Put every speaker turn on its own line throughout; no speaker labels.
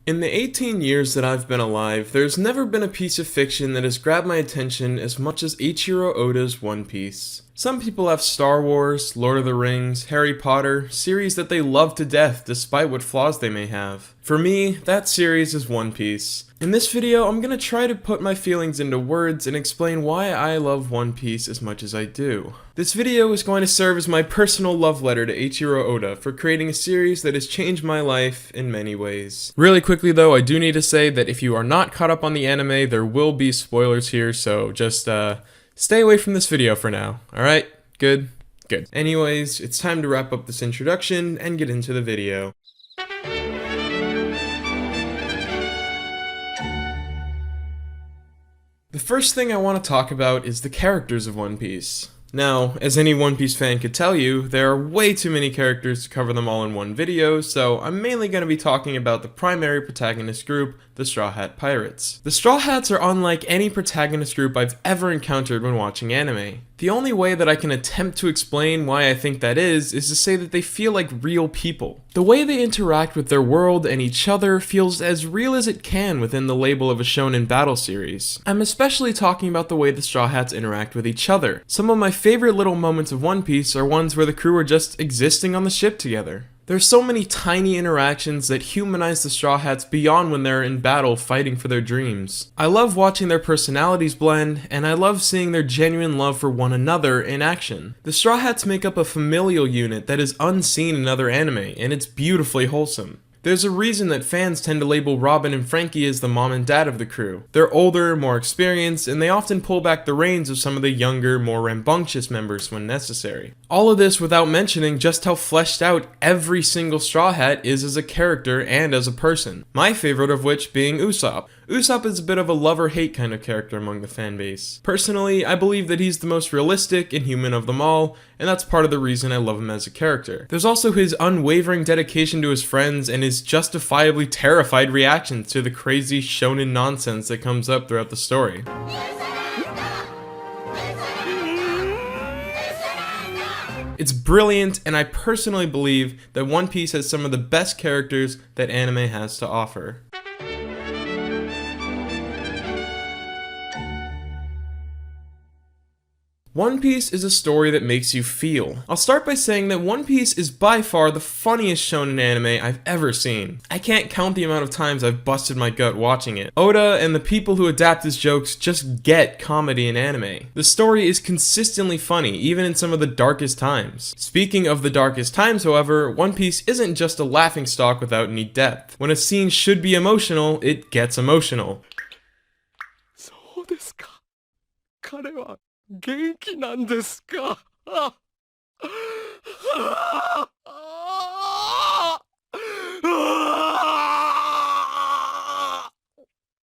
In the 18 years that I've been alive, there's never been a piece of fiction that has grabbed my attention as much as Eiichiro Oda's One Piece. Some people have Star Wars, Lord of the Rings, Harry Potter, series that they love to death despite what flaws they may have. For me, that series is One Piece. In this video, I'm gonna try to put my feelings into words and explain why I love One Piece as much as I do. This video is going to serve as my personal love letter to Eiichiro Oda for creating a series that has changed my life in many ways. Really quickly though, I do need to say that if you are not caught up on the anime, there will be spoilers here, so just stay away from this video for now. Alright? Good? Good. Anyways, it's time to wrap up this introduction and get into the video. The first thing I want to talk about is the characters of One Piece. Now, as any One Piece fan could tell you, there are way too many characters to cover them all in one video, so I'm mainly going to be talking about the primary protagonist group, the Straw Hat Pirates. The Straw Hats are unlike any protagonist group I've ever encountered when watching anime. The only way that I can attempt to explain why I think that is to say that they feel like real people. The way they interact with their world and each other feels as real as it can within the label of a shonen battle series. I'm especially talking about the way the Straw Hats interact with each other. Some of my favorite little moments of One Piece are ones where the crew are just existing on the ship together. There's so many tiny interactions that humanize the Straw Hats beyond when they're in battle fighting for their dreams. I love watching their personalities blend, and I love seeing their genuine love for one another in action. The Straw Hats make up a familial unit that is unseen in other anime, and it's beautifully wholesome. There's a reason that fans tend to label Robin and Frankie as the mom and dad of the crew. They're older, more experienced, and they often pull back the reins of some of the younger, more rambunctious members when necessary. All of this without mentioning just how fleshed out every single Straw Hat is as a character and as a person. My favorite of which being Usopp. Usopp is a bit of a love-or-hate kind of character among the fanbase. Personally, I believe that he's the most realistic and human of them all, and that's part of the reason I love him as a character. There's also his unwavering dedication to his friends and his justifiably terrified reactions to the crazy shonen nonsense that comes up throughout the story. It's brilliant, and I personally believe that One Piece has some of the best characters that anime has to offer. One Piece is a story that makes you feel. I'll start by saying that One Piece is by far the funniest shonen anime I've ever seen. I can't count the amount of times I've busted my gut watching it. Oda and the people who adapt his jokes just get comedy in anime. The story is consistently funny, even in some of the darkest times. Speaking of the darkest times, however, One Piece isn't just a laughingstock without any depth. When a scene should be emotional, it gets emotional.
そうですか。彼は元気なんですか。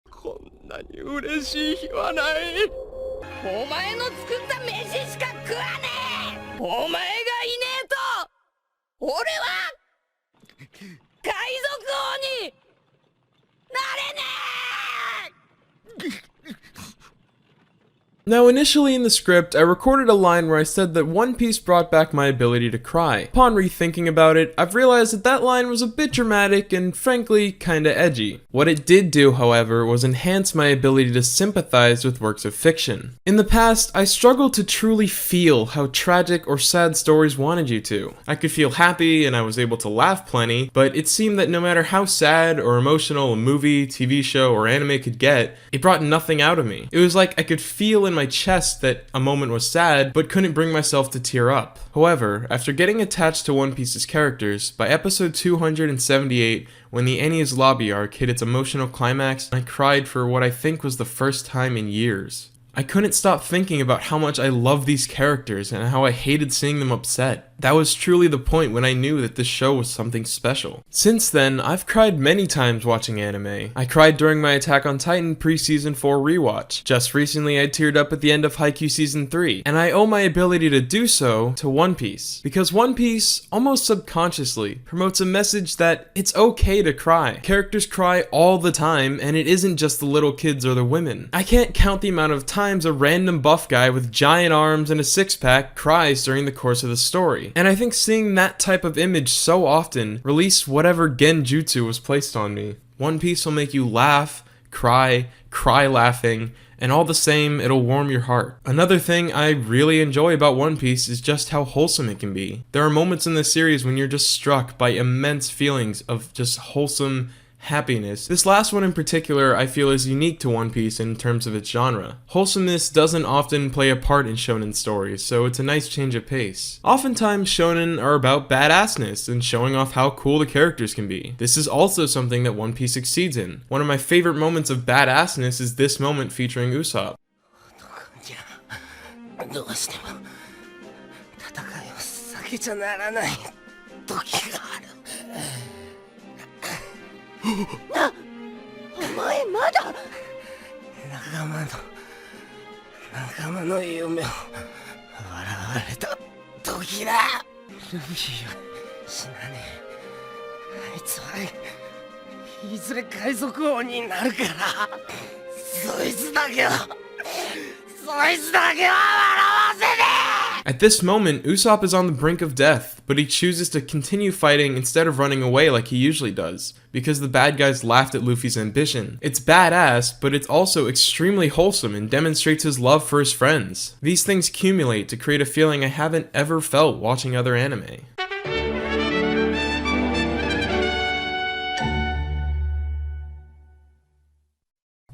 こんなに嬉しい日はない。お前の作った飯しか食わねえ。お前がいねえと俺は海賊王になれねえ。
Now, initially in the script, I recorded a line where I said that One Piece brought back my ability to cry. Upon rethinking about it, I've realized that that line was a bit dramatic and, frankly, kinda edgy. What it did do, however, was enhance my ability to sympathize with works of fiction. In the past, I struggled to truly feel how tragic or sad stories wanted you to. I could feel happy and I was able to laugh plenty, but it seemed that no matter how sad or emotional a movie, TV show, or anime could get, it brought nothing out of me. It was like I could feel in my chest that a moment was sad, but couldn't bring myself to tear up. However, after getting attached to One Piece's characters, by episode 278, when the Enies Lobby arc hit its emotional climax, I cried for what I think was the first time in years. I couldn't stop thinking about how much I love these characters and how I hated seeing them upset. That was truly the point when I knew that this show was something special. Since then, I've cried many times watching anime. I cried during my Attack on Titan pre-season 4 rewatch. Just recently I teared up at the end of Haikyuu season 3, and I owe my ability to do so to One Piece. Because One Piece, almost subconsciously, promotes a message that it's okay to cry. Characters cry all the time, and it isn't just the little kids or the women. I can't count the amount of times a random buff guy with giant arms and a six-pack cries during the course of the story. And I think seeing that type of image so often released whatever genjutsu was placed on me. One Piece will make you laugh, cry laughing, and all the same, it'll warm your heart. Another thing I really enjoy about One Piece is just how wholesome it can be. There are moments in this series when you're just struck by immense feelings of just wholesome happiness. This last one in particular I feel is unique to One Piece in terms of its genre. Wholesomeness doesn't often play a part in shonen stories, so it's a nice change of pace. Oftentimes shonen are about badassness and showing off how cool the characters can be. This is also something that One Piece succeeds in. One of my favorite moments of badassness is this moment featuring Usopp.
どうしても戦いを避けちゃならない時がある。お前まだ仲間の夢を笑われた時だ。ルフィは死なねえ。あいつはいずれ海賊王になるから、そいつだけは笑わせねえ。
At this moment, Usopp is on the brink of death, but he chooses to continue fighting instead of running away like he usually does, because the bad guys laughed at Luffy's ambition. It's badass, but it's also extremely wholesome and demonstrates his love for his friends. These things accumulate to create a feeling I haven't ever felt watching other anime.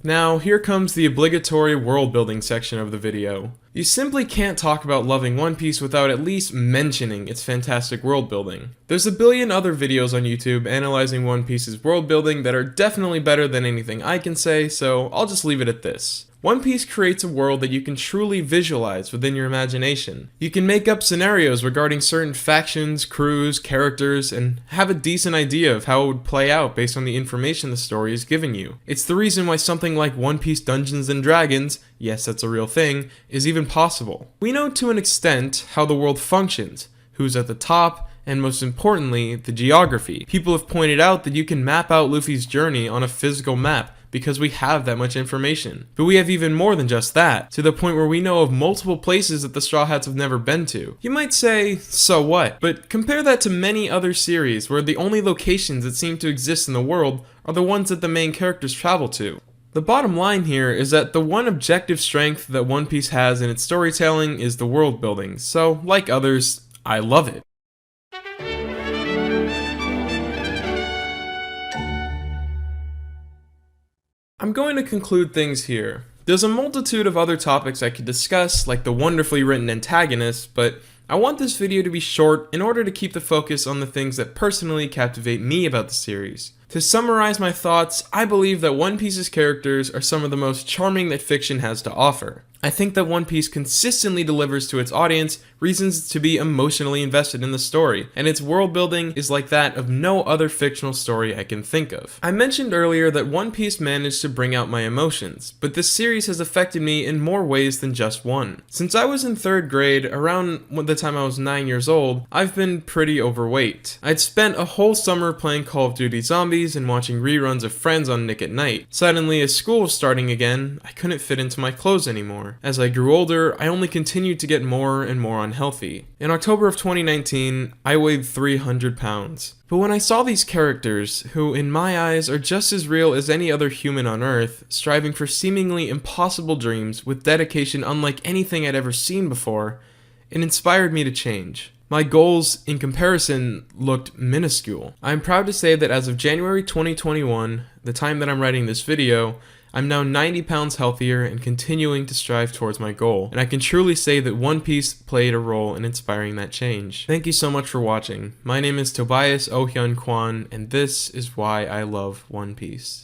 Now, here comes the obligatory world building section of the video. You simply can't talk about loving One Piece without at least mentioning its fantastic world building. There's a billion other videos on YouTube analyzing One Piece's world building that are definitely better than anything I can say, so I'll just leave it at this. One Piece creates a world that you can truly visualize within your imagination. You can make up scenarios regarding certain factions, crews, characters, and have a decent idea of how it would play out based on the information the story is giving you. It's the reason why something like One Piece Dungeons & Dragons, yes, that's a real thing, is even possible. We know to an extent how the world functions, who's at the top, and most importantly, the geography. People have pointed out that you can map out Luffy's journey on a physical map, because we have that much information. But we have even more than just that, to the point where we know of multiple places that the Straw Hats have never been to. You might say, so what? But compare that to many other series where the only locations that seem to exist in the world are the ones that the main characters travel to. The bottom line here is that the one objective strength that One Piece has in its storytelling is the world building, so like others, I love it. I'm going to conclude things here. There's a multitude of other topics I could discuss, like the wonderfully written antagonists, but I want this video to be short in order to keep the focus on the things that personally captivate me about the series. To summarize my thoughts, I believe that One Piece's characters are some of the most charming that fiction has to offer. I think that One Piece consistently delivers to its audience reasons to be emotionally invested in the story, and its world building is like that of no other fictional story I can think of. I mentioned earlier that One Piece managed to bring out my emotions, but this series has affected me in more ways than just one. Since I was in 3rd grade, around the time I was 9 years old, I've been pretty overweight. I'd spent a whole summer playing Call of Duty Zombies and watching reruns of Friends on Nick at Night. Suddenly, as school was starting again, I couldn't fit into my clothes anymore. As I grew older, I only continued to get more and more unhealthy. In October of 2019, I weighed 300 pounds. But when I saw these characters, who in my eyes are just as real as any other human on Earth, striving for seemingly impossible dreams with dedication unlike anything I'd ever seen before, it inspired me to change. My goals, in comparison, looked minuscule. I'm proud to say that as of January 2021, the time that I'm writing this video, I'm now 90 pounds healthier and continuing to strive towards my goal, and I can truly say that One Piece played a role in inspiring that change. Thank you so much for watching. My name is Tobias Oh Hyun Kwan, and this is why I love One Piece.